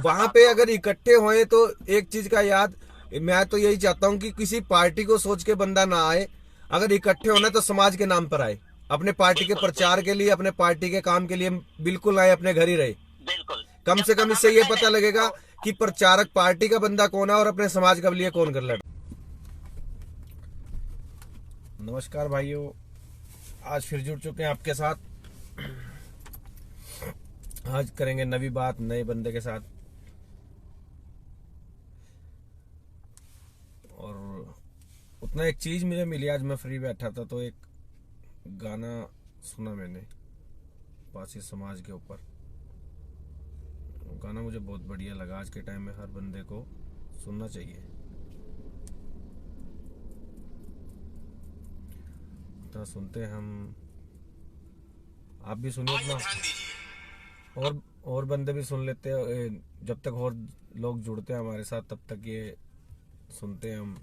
वहां पे अगर इकट्ठे होए तो एक चीज का याद, मैं तो यही चाहता हूँ कि किसी पार्टी को सोच के बंदा ना आए। अगर इकट्ठे होना तो समाज के नाम पर आए, अपने पार्टी के प्रचार के लिए, अपने पार्टी के काम के लिए बिल्कुल आए, अपने घर ही रहे। बिल्कुल। कम से कम इससे ये पता लगेगा कि प्रचारक पार्टी का बंदा कौन है और अपने समाज के लिए कौन कर लड़। नमस्कार भाइयों, आज फिर जुड़ चुके हैं आपके साथ। आज करेंगे नवी बात नए बंदे के साथ। और उतना एक चीज मुझे मिली, आज मैं फ्री बैठा था तो एक गाना सुना मैंने पासी समाज के ऊपर। गाना मुझे बहुत बढ़िया लगा। आज के टाइम में हर बंदे को सुनना चाहिए। इतना सुनते हैं हम, आप भी सुनिए अपना, और बंदे भी सुन लेते हैं। जब तक और लोग जुड़ते हैं हमारे साथ तब तक ये सुनते हैं हम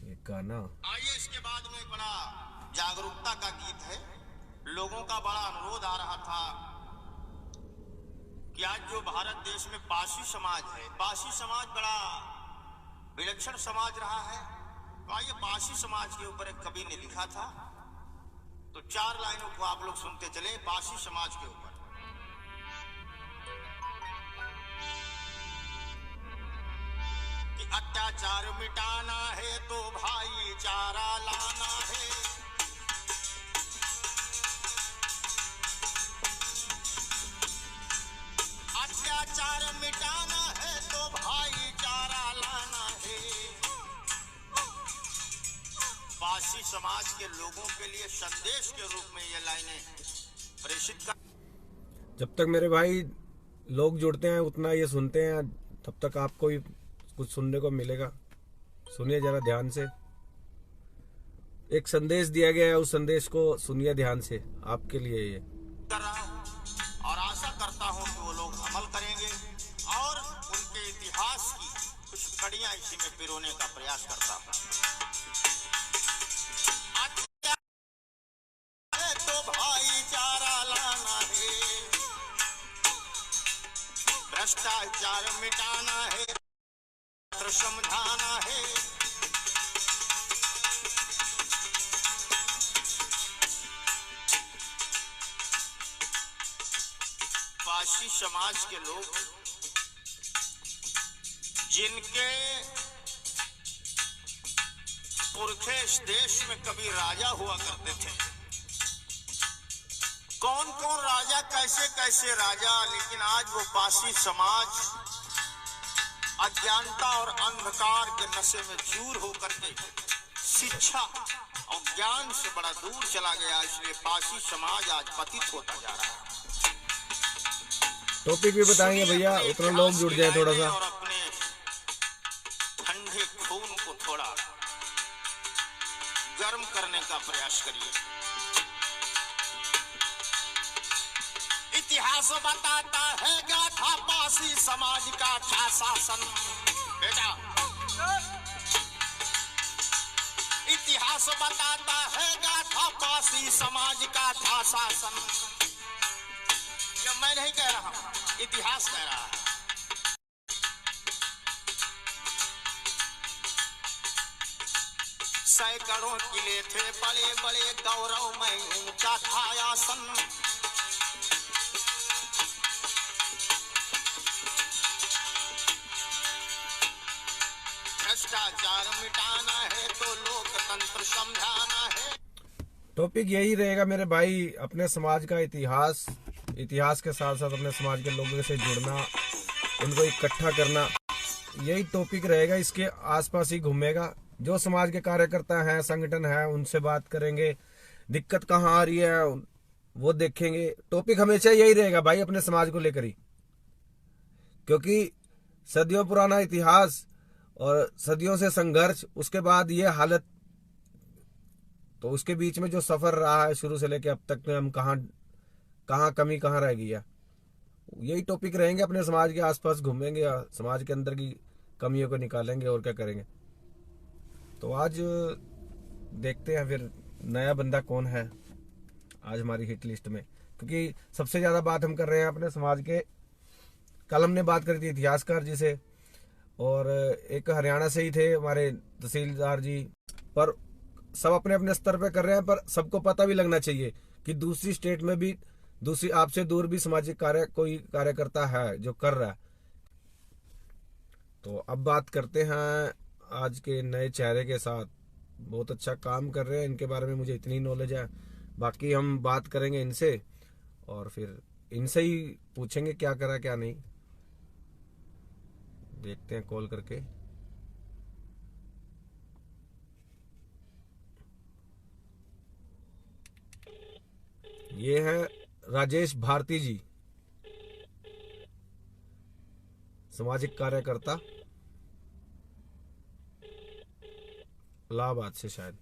ये गाना। आइए, इसके बाद में बड़ा जागरूकता का गीत है। लोगों का बड़ा अनुरोध आ रहा था कि आज जो भारत देश में पासी समाज है, पासी समाज बड़ा विलक्षण समाज रहा है। तो आइए, पासी समाज के ऊपर एक कवि ने लिखा था, तो 4 लाइनों को आप लोग सुनते चले पासी समाज के ऊपर। कि अत्याचार मिटाना है तो भाईचारा लाना है। अत्याचार मिटाना है तो भाईचारा लाना है। पासी समाज के लोगों के लिए संदेश के रूप में ये लाइनें प्रेषित कर। जब तक मेरे भाई लोग जुड़ते हैं उतना ये सुनते हैं, तब तक आपको भी कुछ सुनने को मिलेगा। सुनिए जरा ध्यान से। एक संदेश दिया गया है, उस संदेश को सुनिए ध्यान से। आपके लिए ये कर रहा हूं और आशा करता हूं कि वो लोग अमल करेंगे और उनके इतिहास की कुछ कड़ियां इसी में पिरोने का प्रयास करता हूं। तो भाईचारा लाना है, भ्रष्टाचार मिटाना है, समझाना है। पासी समाज के लोग जिनके पुरखे इस देश में कभी राजा हुआ करते थे, कौन कौन राजा, कैसे कैसे राजा, लेकिन आज वो पासी समाज अज्ञानता और अंधकार के नशे में चूर होकर के शिक्षा और ज्ञान से बड़ा दूर चला गया। इसलिए पासी समाज आज पतित होता जा रहा है। टॉपिक भी बताएंगे भैया, उतना लोग जुड़ जाए थोड़ा सा। और अपने ठंडे खून को थोड़ा गर्म करने का प्रयास करिए। इतिहास बताता है गाथा पासी समाज का था शासन। बेटा, इतिहास बताता है गाथा पासी समाज का था शासन। ये मैं नहीं कह रहा हूं, इतिहास कह रहा है। सैकड़ों किले थे बड़े बड़े, गौरव में ऊंचा था आसन। भ्रष्टाचार मिटाना है तो लोकतंत्र समझाना है। टॉपिक यही रहेगा मेरे भाई, अपने समाज का इतिहास, इतिहास के साथ साथ अपने समाज के लोगों से जुड़ना, उनको इकट्ठा करना, यही टॉपिक रहेगा। इसके आसपास ही घूमेगा। जो समाज के कार्यकर्ता हैं, संगठन है, उनसे बात करेंगे। दिक्कत कहाँ आ रही है वो देखेंगे। टॉपिक हमेशा यही रहेगा भाई, अपने समाज को लेकर ही, क्योंकि सदियों पुराना इतिहास और सदियों से संघर्ष, उसके बाद ये हालत, तो उसके बीच में जो सफर रहा है शुरू से लेकर अब तक में, हम कहाँ कमी कहाँ रह गई है, यही टॉपिक रहेंगे। अपने समाज के आसपास घूमेंगे, समाज के अंदर की कमियों को निकालेंगे और क्या करेंगे। तो आज देखते हैं फिर नया बंदा कौन है आज हमारी हिट लिस्ट में, क्योंकि सबसे ज्यादा बात हम कर रहे हैं अपने समाज के कल हमने बात करी थी इतिहासकार जी से, और एक हरियाणा से ही थे हमारे तहसीलदार जी। पर सब अपने अपने स्तर पे कर रहे हैं, पर सबको पता भी लगना चाहिए कि दूसरी स्टेट में भी, दूसरी आपसे दूर भी सामाजिक कार्य कोई कार्यकर्ता है जो कर रहा है। तो अब बात करते हैं आज के नए चेहरे के साथ। बहुत अच्छा काम कर रहे हैं, इनके बारे में मुझे इतनी नॉलेज है। बाकी हम बात करेंगे इनसे और फिर इनसे ही पूछेंगे क्या करा क्या नहीं। देखते हैं कॉल करके। ये है राजेश भारती जी, सामाजिक कार्यकर्ता, इलाहाबाद से शायद।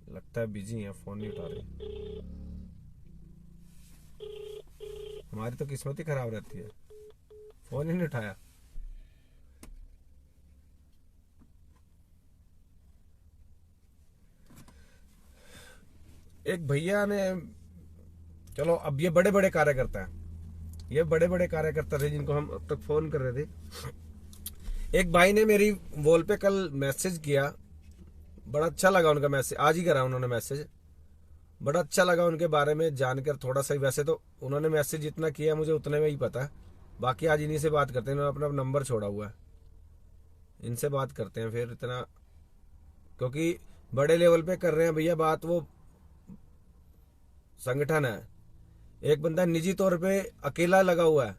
लगता है बिजी है, फोन नहीं उठा रहे। हमारी तो किस्मत ही खराब रहती है, फोन ही नहीं उठाया। एक भैया ने, चलो अब ये बड़े बड़े कार्यकर्ता हैं, ये बड़े बड़े कार्यकर्ता थे जिनको हम अब तक फोन कर रहे थे। एक भाई ने मेरी वॉल पे कल मैसेज किया, बड़ा अच्छा लगा उनका मैसेज, आज ही करा उन्होंने मैसेज। बड़ा अच्छा लगा उनके बारे में जानकर थोड़ा सा ही। वैसे तो उन्होंने मैसेज जितना किया मुझे उतने में ही पता है, बाकी आज इन्हीं से बात करते हैं। इन्होंने अपना नंबर छोड़ा हुआ है, इनसे बात करते हैं फिर। इतना क्योंकि बड़े लेवल पे कर रहे हैं भैया बात, वो संगठन है। एक बंदा निजी तौर पे अकेला लगा हुआ है,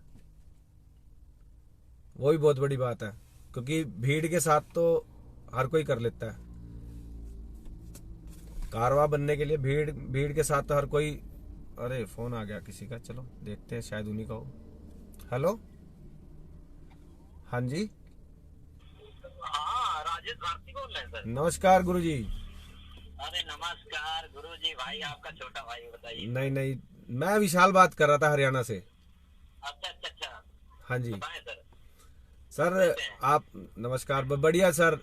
वो भी बहुत बड़ी बात है, क्योंकि भीड़ के साथ तो हर कोई कर लेता है। कारवा बनने के लिए भीड़ के साथ तो हर कोई। अरे फोन आ गया किसी का, चलो देखते हैं, शायद उन्हीं का हो। हेलो, हाँ जी। हाँ, राजेश भारती बोल रहे हैं सर। नमस्कार गुरुजी। अरे नमस्कार गुरुजी, भाई आपका छोटा भाई, बताइए। नहीं नहीं, मैं विशाल बात कर रहा था हरियाणा से। अच्छा अच्छा अच्छा, हाँ जी बताएं सर। सर। आप नमस्कार, बढ़िया सर।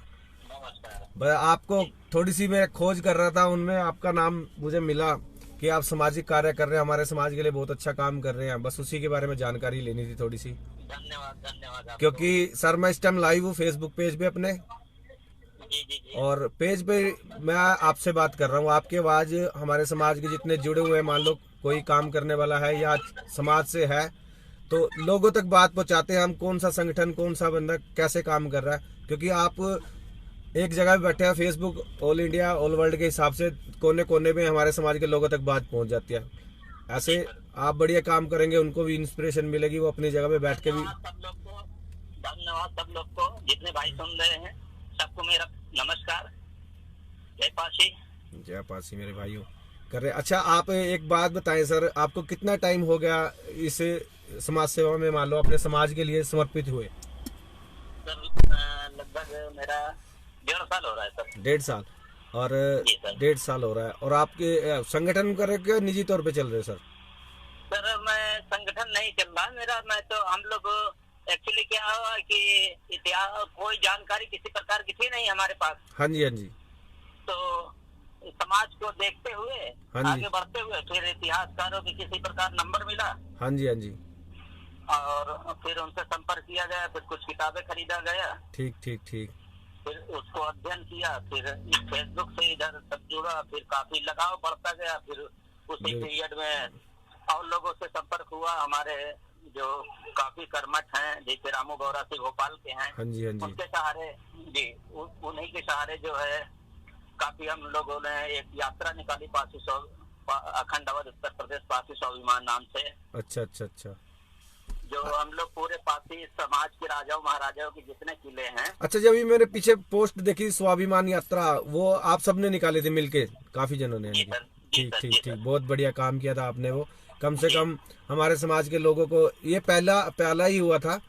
नमस्कार। आपको थोड़ी सी मैं खोज कर रहा था, उनमें आपका नाम मुझे मिला कि आप सामाजिक कार्य कर रहे हैं, हमारे समाज के लिए बहुत अच्छा काम कर रहे हैं। बस उसी के बारे में जानकारी लेनी थी थोड़ी सी। धन्यवाद धन्यवाद आपको। क्योंकि सर मैं इस टाइम लाइव हूँ फेसबुक पेज पे अपने, जी जी जी। और पेज पे मैं आपसे बात कर रहा हूँ। आपकी आवाज हमारे समाज के जितने जुड़े हुए हैं, मान लो कोई काम करने वाला है या समाज से है, तो लोगों तक बात पहुंचाते हैं हम, कौन सा संगठन, कौन सा बंदा कैसे काम कर रहा है। क्योंकि आप एक जगह पे बैठे हैं, Facebook all India all world के हिसाब से कोने कोने में हमारे समाज के लोगों तक बात पहुंच जाती है। ऐसे आप बढ़िया काम करेंगे, उनको भी इंस्पिरेशन मिलेगी, वो अपनी जगह पे बैठ के भी। सब लोग को धन्यवाद, सब लोग को, जितने भाई सुन रहे हैं सबको मेरा नमस्कार। जय पासी। जय पासी मेरे भाइयों कर रहे। अच्छा आप एक बात बताएं सर, आपको कितना टाइम हो गया इस समाज सेवा में, मान लो अपने समाज के लिए समर्पित हुए? सर लगभग मेरा 1.5 साल हो रहा है सर। 1.5 साल। और जी सर। 1.5 साल हो रहा है। और आपके संगठन कर रहे हो, निजी तौर पे चल रहे सर? सर मैं संगठन नहीं चल रहा मेरा, मैं तो, हम लोग एक्चुअली क्या हुआ कि इतिहास कोई जानकारी किसी प्रकार की थी नहीं हमारे पास। हाँ जी हाँ जी। तो समाज को देखते हुए हाँ जी। आगे बढ़ते हुए फिर इतिहासकारों की किसी प्रकार नंबर मिला, हाँ जी हाँ जी। और फिर उनसे संपर्क किया गया, फिर कुछ किताबें खरीदा गया, ठीक ठीक ठीक। फिर उसको अध्ययन किया, फिर इस फेसबुक से इधर सब जुड़ा, फिर काफी लगाव बढ़ता गया। फिर उसी पीरियड में और लोगों से संपर्क हुआ, हमारे जो काफी कर्मठ हैं, जैसे रामू गौरा से भोपाल के हैं। हाँ जी हाँ जी। उनके सहारे जी, उन्हीं के सहारे जो है काफी हम लोगों ने एक यात्रा निकाली, अखंड अवध उत्तर प्रदेश पासी स्वाभिमान नाम से। अच्छा अच्छा अच्छा। जो हम लोग पूरे पासी समाज के राजाओं महाराजाओं के जितने किले हैं। अच्छा, जब ये मेरे पीछे पोस्ट देखी स्वाभिमान यात्रा, वो आप सबने निकाले थे मिलके, काफी जनों ने? जी सर। ठीक ठीक ठीक, बहुत बढ़िया काम किया था आपने। वो कम से कम हमारे समाज के लोगों को, ये पहला ही हुआ था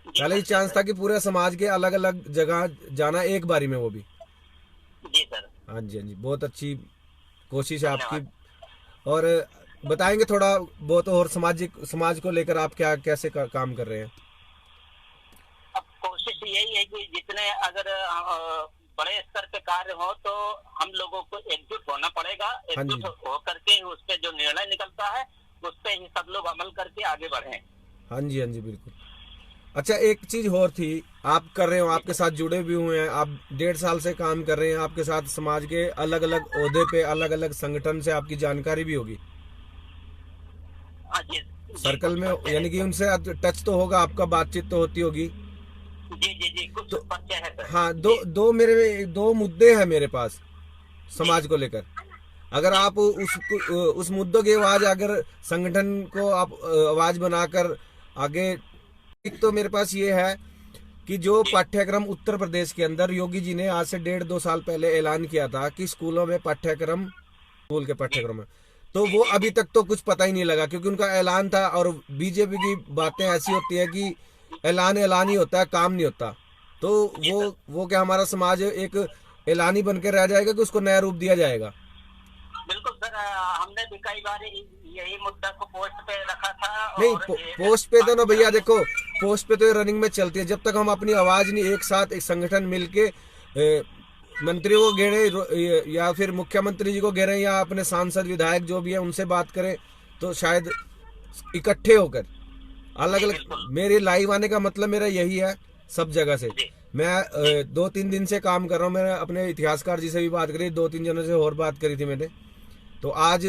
पहले ही चांस था कि पूरे समाज के अलग अलग जगह जाना एक बारी में, वो भी। जी सर। हाँ जी, हाँ जी, बहुत अच्छी कोशिश है आपकी। धन्यवाद। और बताएंगे थोड़ा बहुत और समाज को लेकर आप क्या कैसे काम कर रहे हैं? अब कोशिश यही है कि जितने अगर बड़े स्तर पे कार्य हो तो हम लोगों को एकजुट होना पड़ेगा। हाँ जी। एकजुट होकर के उस पे जो निर्णय निकलता है उस पे ही सब लोग अमल करके आगे बढ़े। हाँ जी, हाँ जी, बिल्कुल। अच्छा, एक चीज और थी, आप कर रहे हो, आपके साथ जुड़े भी हुए हैं, आप 1.5 साल से काम कर रहे हैं, आपके साथ समाज के अलग अलग ओहदे पे, अलग अलग संगठन से आपकी जानकारी भी होगी हाँ जी। सर्कल में, यानी कि उनसे टच तो होगा आपका, बातचीत तो होती होगी। जी जी जी, कुछ तो परिचय है सर। हाँ, दो मुद्दे हैं मेरे पास समाज को लेकर। अगर आप उस मुद्दों की आवाज, अगर संगठन को आप आवाज बनाकर आगे, एक तो मेरे पास ये है कि जो पाठ्यक्रम उत्तर प्रदेश के अंदर योगी जी ने आज से 1.5-2 साल पहले ऐलान किया था कि स्कूलों में पाठ्यक्रम, स्कूल के पाठ्यक्रम में, तो वो अभी तक तो कुछ पता ही नहीं लगा, क्योंकि उनका ऐलान था। और बीजेपी की बातें ऐसी होती है कि ऐलान ही होता है, काम नहीं होता। तो वो क्या हमारा समाज एक ऐलान ही बन के रह जाएगा कि उसको नया रूप दिया जाएगा? बिल्कुल सर, हमने भी कई बार यही मुद्दा को पोस्ट पे रखा था। नहीं, और पोस्ट पे तो ना भैया, देखो पोस्ट पे तो ये रनिंग में चलती है। जब तक हम अपनी आवाज नहीं एक साथ, एक संगठन मिलके मंत्रियों को घेरे या फिर मुख्यमंत्री जी को घेरे या अपने सांसद विधायक जो भी है उनसे बात करें, तो शायद इकट्ठे होकर अलग अलग, मेरे लाइव आने का मतलब मेरा यही है सब जगह से। मैं 2-3 दिन से काम कर रहा हूँ। मैंने अपने इतिहासकार जी से भी बात करी, 2-3 जनों से और बात करी थी मैंने, तो आज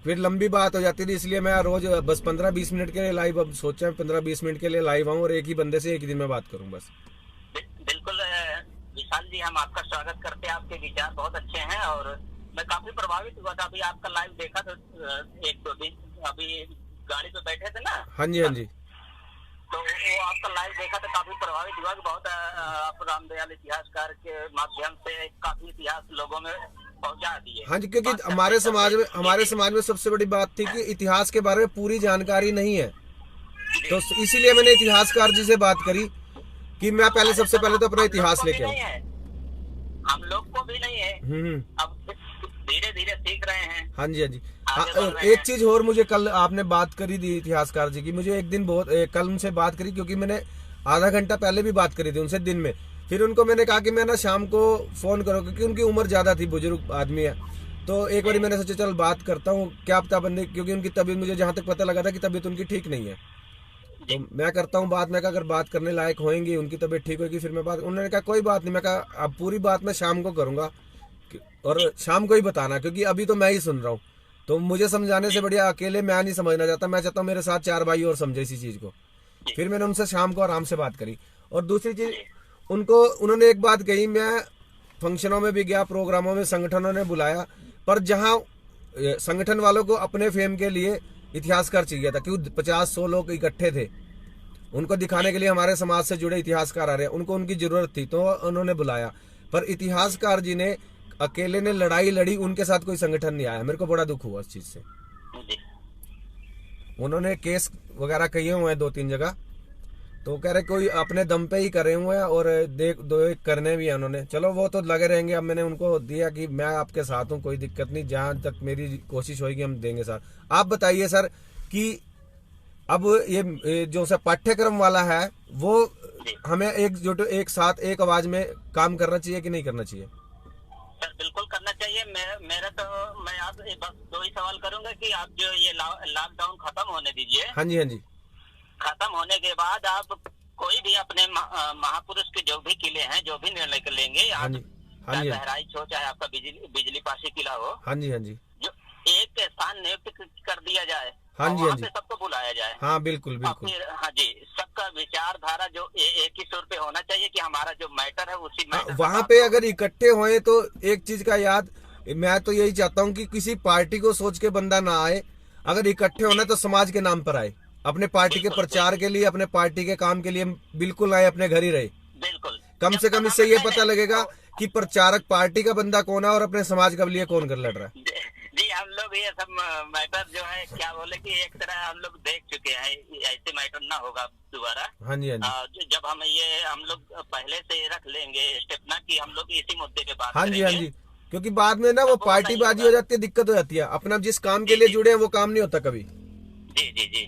फिर लंबी बात हो जाती थी, इसलिए मैं रोज बस 15-20 मिनट के लिए लाइव, अब सोचा 15-20 मिनट के लिए लाइव आऊँ और एक ही बंदे से एक ही दिन में बात करूँ बस। बिल्कुल विशाल जी, हम आपका स्वागत करते हैं। आपके विचार बहुत अच्छे हैं और मैं काफी प्रभावित हुआ था। अभी आपका लाइव देखा तो 1-2 दिन, अभी गाड़ी पे बैठे थे ना। हाँ जी, हाँ जी। तो वो आपका लाइव देखा तो काफी प्रभावित हुआ कि बहुत आप रामदयाल इतिहासकार के माध्यम से काफी इतिहास लोगों में पहुंचा दिए। हाँ जी, क्योंकि हमारे समाज में सबसे बड़ी बात थी कि इतिहास के बारे में पूरी जानकारी नहीं है, तो इसीलिए मैंने इतिहासकार जी से बात करी कि मैं पहले सबसे पहले तो अपना इतिहास लेके आऊँ। हम लोग को भी नहीं है, अब धीरे धीरे सीख रहे हैं। हाँ जी, हाँ जी। एक चीज और, मुझे कल आपने बात करी थी इतिहासकार जी की, मुझे एक दिन कल उनसे बात करी, क्योंकि मैंने आधा घंटा पहले भी बात करी थी उनसे दिन में। फिर उनको मैंने कहा कि मैं ना शाम को फोन करो, क्योंकि उनकी उम्र ज्यादा थी, बुजुर्ग आदमी है। तो एक बार मैंने सोचा चल बात करता हूँ, क्या पता बंदे, क्योंकि उनकी तबीयत, मुझे जहाँ तक पता लगा था कि तबीयत उनकी ठीक नहीं है, तो मैं करता हूँ बात। मैं कहा अगर बात करने लायक होंगी, उनकी तबीयत ठीक होगी, फिर मैं बात। उन्होंने कहा कोई बात नहीं। मैं कहा अब पूरी बात मैं शाम को करूंगा और शाम को ही बताना, क्योंकि अभी तो मैं ही सुन रहा हूँ। तो मुझे समझाने से बढ़िया अकेले मैं नहीं समझना चाहता, मैं चाहता हूँ मेरे साथ 4 भाई और समझे इसी चीज को। फिर मैंने उनसे शाम को आराम से बात करी। और दूसरी चीज, उन्होंने एक बात कही, मैं फंक्शनों में भी गया, प्रोग्रामों में संगठनों ने बुलाया, पर जहाँ संगठन वालों को अपने फेम के लिए इतिहासकार चाहिए था, क्योंकि 50-100 लोग इकट्ठे थे, उनको दिखाने के लिए हमारे समाज से जुड़े इतिहासकार आ रहे हैं, उनको उनकी जरूरत थी, तो उन्होंने बुलाया। पर इतिहासकार जी ने अकेले ने लड़ाई लड़ी, उनके साथ कोई संगठन नहीं आया। मेरे को बड़ा दुख हुआ इस चीज से। उन्होंने केस वगैरह किए हुए हैं 2-3 जगह, तो कह रहे कोई अपने दम पे ही करे हुए हैं और एक करने भी है उन्होंने। चलो वो तो लगे रहेंगे। अब मैंने उनको दिया कि मैं आपके साथ हूँ, कोई दिक्कत नहीं, जहां तक मेरी कोशिश होगी हम देंगे सर। आप बताइए सर कि अब ये जो सर पाठ्यक्रम वाला है, वो हमें एकजुट, एक साथ, एक आवाज में काम करना चाहिए कि नहीं करना चाहिए? सर बिल्कुल करना चाहिए। मैं आपसे बस 2 ही सवाल करूंगा कि आप जो ये लॉकडाउन खत्म होने दीजिए। हाँ जी, हाँ जी। खत्म होने के बाद आप कोई भी अपने महापुरुष के जो भी किले हैं, जो भी निर्णय लेंगे, हाँ जी, हाँ जी, बहराइच हो चाहे आपका बिजली पासी किला हो, हाँ जी, हाँ जी, जो एक स्थान नियुक्त कर दिया जाए, हाँ जी, हाँ जी, सबको बुलाया जाए। हाँ बिल्कुल बिल्कुल। फिर हाँ जी, सबका विचारधारा जो एक ही सुर पे होना चाहिए कि हमारा जो मैटर है उसी मैटर। वहाँ पे अगर इकट्ठे होए तो एक चीज का याद, मैं तो यही चाहता हूँ कि किसी पार्टी को सोच के बंदा ना आए। अगर इकट्ठे होना तो समाज के नाम पर आए, अपने पार्टी के प्रचार के लिए, अपने पार्टी के काम के लिए बिल्कुल आए, अपने घर ही रहे। बिल्कुल, कम से कम इससे ये पता लगेगा कि प्रचारक पार्टी का बंदा कौन है और अपने समाज के लिए कौन कर लड़ रहा है। जी हम लोग ये सब मैटर जो है क्या बोले कि एक तरह हम लोग देख चुके हैं, ऐसे मैटर ना होगा दोबारा। हाँ जी, हाँ जी, जब हम लोग पहले से रख लेंगे स्टेप ना कि हम लोग इसी मुद्दे पे बात हाँ जी, हाँ करेंगे। जी, क्योंकि बाद में ना वो पार्टीबाजी हो जाती है, दिक्कत हो जाती है। अपना जिस काम के लिए जुड़े हैं वो काम नहीं होता कभी। जी जी जी,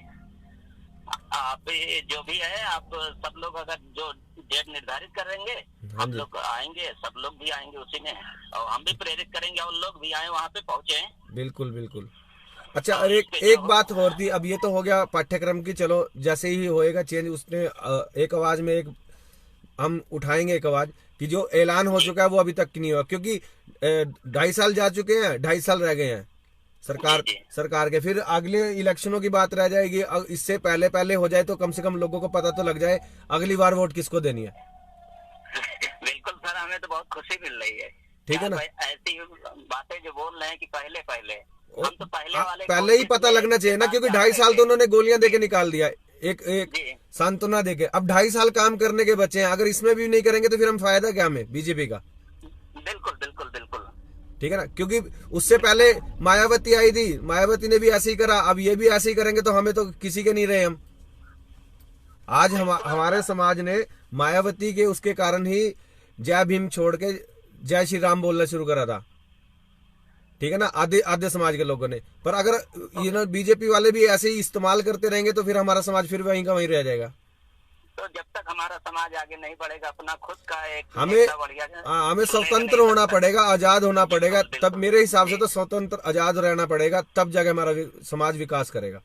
आप जो भी है, आप सब लोग अगर जो डेट निर्धारित करेंगे, हाँ हम जी। लोग आएंगे, सब लोग भी आएंगे उसी में, और हम भी प्रेरित करेंगे और लोग भी आए वहाँ पे पहुँचे। बिल्कुल बिल्कुल। अच्छा, और एक बात और थी। अब ये तो हो गया पाठ्यक्रम की, चलो जैसे ही होएगा चेंज उसने एक आवाज में एक हम उठाएंगे एक आवाज कि जो ऐलान हो चुका है वो अभी तक नहीं हुआ, क्योंकि 2.5 साल जा चुके हैं, 2.5 साल रह गए हैं सरकार के। फिर अगले इलेक्शनों की बात रह जाएगी। इससे पहले पहले हो जाए तो कम से कम लोगों को पता तो लग जाए अगली बार वोट किसको देनी है। बिल्कुल सर, हमें तो बहुत खुशी मिल रही है। ठीक है ना, ऐसी बातें जो बोल रहे हैं कि पहले हम तो पहले ही पता लगना चाहिए ना, क्योंकि 2.5 साल तो उन्होंने गोलियां देके निकाल दिया, एक सांत्वना देके। अब 2.5 साल काम करने के बचे हैं, अगर इसमें भी नहीं करेंगे तो फिर हम फायदा क्या हमें बीजेपी का। बिल्कुल बिल्कुल बिल्कुल, ठीक है ना, क्योंकि उससे पहले मायावती आई थी, मायावती ने भी ऐसे ही करा, अब ये भी ऐसे ही करेंगे तो हमें तो किसी के नहीं रहे हम। आज हमारे समाज ने मायावती के उसके कारण ही जय भीम छोड़ के जय श्री राम बोलना शुरू करा था। ठीक है ना, आधे समाज के लोगों ने। पर अगर ये ना बीजेपी वाले भी ऐसे ही इस्तेमाल करते रहेंगे तो फिर हमारा समाज फिर वहीं का वहीं रह जाएगा। तो जब तक हमारा समाज आगे नहीं बढ़ेगा, अपना खुद का एक हमें स्वतंत्र होना पड़ेगा, आजाद होना पड़ेगा, तब मेरे हिसाब से तो स्वतंत्र आजाद रहना पड़ेगा, तब जाके हमारा समाज विकास करेगा।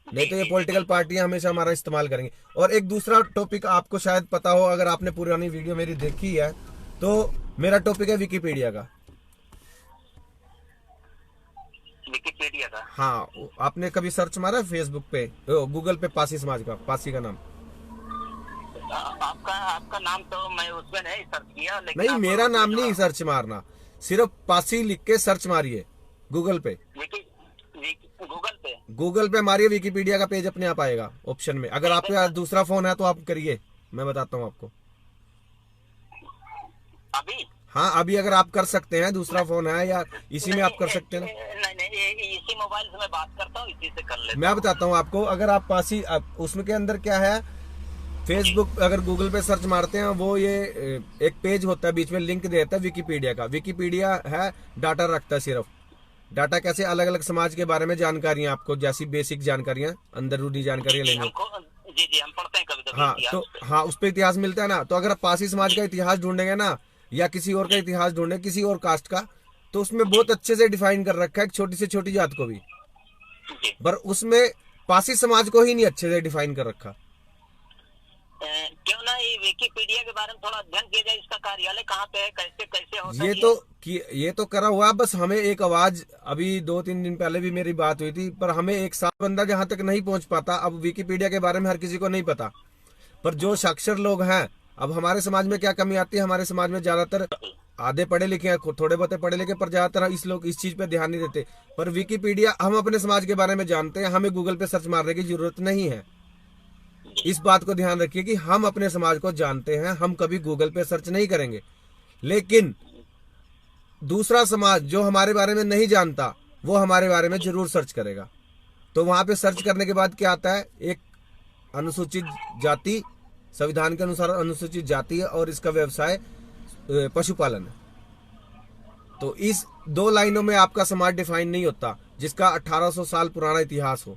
नहीं तो ये पॉलिटिकल पार्टियां हमेशा हमारा इस्तेमाल करेंगी। और एक दूसरा टॉपिक आपको शायद पता हो, अगर आपने पुरानी वीडियो मेरी देखी है तो मेरा टॉपिक है विकिपीडिया का। विकिपीडिया का? हाँ, आपने कभी सर्च मारा फेसबुक पे, गूगल पे पासी समाज का, पासी का नाम? आपका नाम तो मैं उसमें नहीं सर्च किया, लेकिन नहीं, मेरा नाम नहीं सर्च मारना, सिर्फ पासी लिख के सर्च मारिए गूगल पे। गूगल पे मारिए, विकिपीडिया का पेज अपने आप आएगा ऑप्शन में। अगर आपके पास दूसरा फोन है तो आप करिए, मैं बताता हूँ आपको अभी। हाँ, अभी अगर आप कर सकते हैं, दूसरा फोन है या इसी में आप कर सकते हैं ना। नहीं, इसी मोबाइल से मैं बात करता हूँ, इसी से कर लेता हूँ। मैं बताता हूँ आपको, अगर आप पासी, उसमें के अंदर क्या है, फेसबुक अगर गूगल पे सर्च मारते हैं, वो ये एक पेज होता है, बीच में लिंक देता है विकिपीडिया का। विकिपीडिया है, डाटा रखता है, सिर्फ डाटा कैसे अलग अलग समाज के बारे में जानकारियां, आपको जैसी बेसिक जानकारियां, अंदरूनी जानकारियां लेंगे। जी, हम पढ़ते हैं कभी। हाँ, तो हाँ, उस पर इतिहास मिलता है ना। तो अगर आप पासी समाज का इतिहास ढूंढेंगे ना, या किसी और का इतिहास ढूंढे, किसी और कास्ट का, तो उसमें बहुत अच्छे से डिफाइन कर रखा है, एक छोटी से छोटी जात को भी, पर उसमें पासी समाज को ही नहीं अच्छे से डिफाइन कर रखा। क्यों ना ये विकिपीडिया के बारे में थोड़ा अध्ययन किया जाए, इसका कार्यालय कहाँ पे है, कैसे कैसे होता है? ये तो करा हुआ, बस हमें एक आवाज, अभी 2-3 दिन पहले भी मेरी बात हुई थी, पर हमें एक साथ बंदा जहां तक नहीं पहुंच पाता। अब विकिपीडिया के बारे में हर किसी को नहीं पता, पर जो साक्षर लोग हैं, अब हमारे समाज में क्या कमी आती है, हमारे समाज में ज्यादातर आधे पढ़े लिखे हैं, थोड़े बहुत पढ़े लिखे, पर ज्यादातर इस चीज पे ध्यान नहीं देते। पर विकिपीडिया, हम अपने समाज के बारे में जानते हैं, हमें गूगल पे सर्च मारने की जरूरत नहीं है। इस बात को ध्यान रखिए कि हम अपने समाज को जानते हैं, हम कभी गूगल पे सर्च नहीं करेंगे। लेकिन दूसरा समाज जो हमारे बारे में नहीं जानता, वो हमारे बारे में जरूर सर्च करेगा। तो वहां पे सर्च करने के बाद क्या आता है, एक अनुसूचित जाति, संविधान के अनुसार अनुसूचित जाति है, और इसका व्यवसाय पशुपालन है। तो इस 2 लाइनों में आपका समाज डिफाइन नहीं होता, जिसका 1800 साल पुराना इतिहास हो।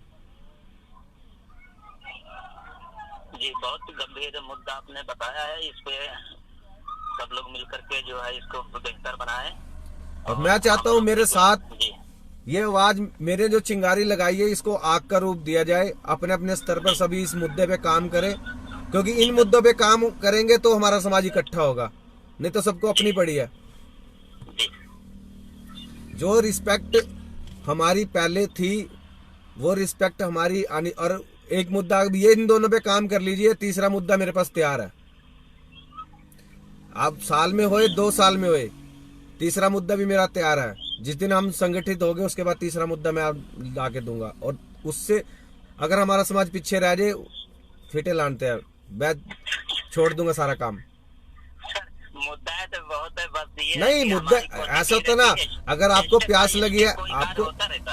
जी, बहुत गंभीर मुद्दा आपने बताया है, इस पे सब लोग मिलकर के जो है इसको बेहतर बनाएं। और मैं चाहता हूँ मेरे साथ ये आवाज, मेरे जो चिंगारी लगाई है, इसको आग का रूप दिया जाए। अपने अपने स्तर पर सभी इस मुद्दे पे काम करें, क्योंकि इन मुद्दों पे काम करेंगे तो हमारा समाज इकट्ठा होगा, नहीं तो सबको अपनी पड़ी है। जो रिस्पेक्ट हमारी पहले थी, वो रिस्पेक्ट हमारी आनी। और एक मुद्दा, ये इन दोनों पे काम कर लीजिए, तीसरा मुद्दा मेरे पास तैयार है। आप साल में होए, 2 साल में होए, तीसरा मुद्दा भी मेरा तैयार है। जिस दिन हम संगठित हो गए, उसके बाद तीसरा मुद्दा मैं आप ला के दूंगा। और उससे अगर हमारा समाज पीछे रह जाए, फिटे लानते हैं, मैं छोड़ दूंगा सारा काम। मुद्दा है तो बहुत है, बस ये नहीं, मुद्दा ऐसा होता ना, अगर आपको प्यास लगी है,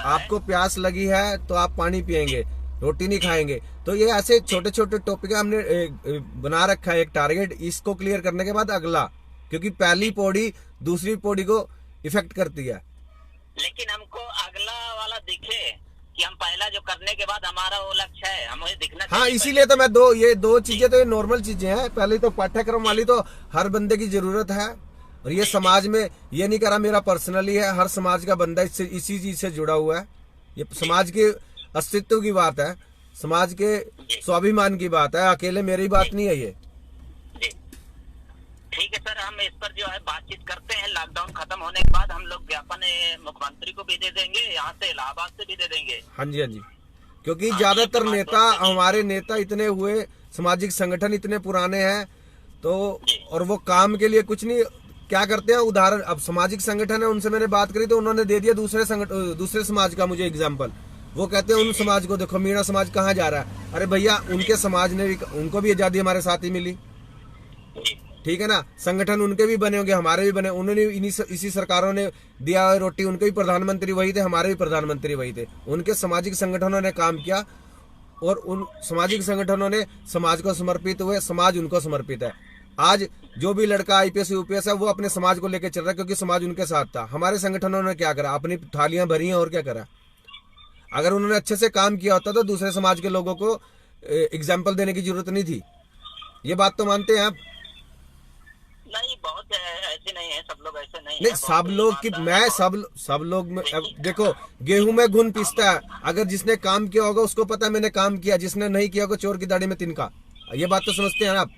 आपको प्यास लगी है तो आप पानी पियेंगे, रोटी नहीं खाएंगे। तो ये ऐसे छोटे छोटे टॉपिक हमने बना रखा है एक टारगेट, इसको क्लियर करने के बाद अगला, क्योंकि पहली पौड़ी दूसरी पौड़ी को इफेक्ट करती है। लेकिन हमको अगला वाला दिखे कि हम पहला जो करने के बाद हमारा वो लक्ष्य है, हमें दिखना चाहिए। हाँ, इसीलिए तो मैं ये दो चीजें तो ये नॉर्मल चीजें हैं। पहले तो पाठ्यक्रम वाली तो हर बंदे की जरूरत है, और ये समाज में ये नहीं करा मेरा पर्सनली है, हर समाज का बंदा इससे इसी चीज से जुड़ा हुआ है। ये समाज के अस्तित्व की बात है, समाज के स्वाभिमान की बात है, अकेले मेरी बात नहीं है ये। ठीक है सर, हम इस पर जो है बातचीत करते हैं। लॉकडाउन खत्म होने के बाद हम लोग ज्ञापन मुख्यमंत्री को भी दे देंगे, यहाँ से इलाहाबाद से भी दे देंगे। हाँ जी, हाँ जी, क्योंकि ज्यादातर नेता, हमारे नेता इतने हुए, सामाजिक संगठन इतने पुराने हैं, तो और वो काम के लिए कुछ नहीं क्या करते हैं। उदाहरण, अब सामाजिक संगठन है, उनसे मैंने बात करी तो उन्होंने दे दिया दूसरे समाज का मुझे एग्जाम्पल। वो कहते हैं उन समाज को देखो, मीणा समाज कहाँ जा रहा है। अरे भैया, उनके समाज ने भी, उनको भी आजादी हमारे साथ ही मिली, ठीक है ना। संगठन उनके भी बने होंगे, हमारे भी बने, उन्होंने इसी सरकारों ने दिया है रोटी, उनके भी प्रधानमंत्री वही थे, हमारे भी प्रधानमंत्री वही थे। उनके सामाजिक संगठनों ने काम किया, और उन सामाजिक संगठनों ने समाज को समर्पित हुए, समाज उनको समर्पित है। आज जो भी लड़का IPS UPS है, वो अपने समाज को लेकर चल रहा है, क्योंकि समाज उनके साथ था। हमारे संगठनों ने क्या करा, अपनी थालियां भरी हैं, और क्या करा। अगर उन्होंने अच्छे से काम किया होता तो दूसरे समाज के लोगों को एग्जाम्पल देने की जरूरत नहीं थी। ये बात तो मानते हैं आप? नहीं, बहुत ऐसे नहीं है, सब लोग ऐसे नहीं, सब लोग की मैं सब लोग में, अब देखो, गेहूं में घुन पिसता है। अगर जिसने काम किया होगा उसको पता है मैंने काम किया, जिसने नहीं किया होगा चोर की दाढ़ी में तिनका। ये बात तो समझते हैं आप?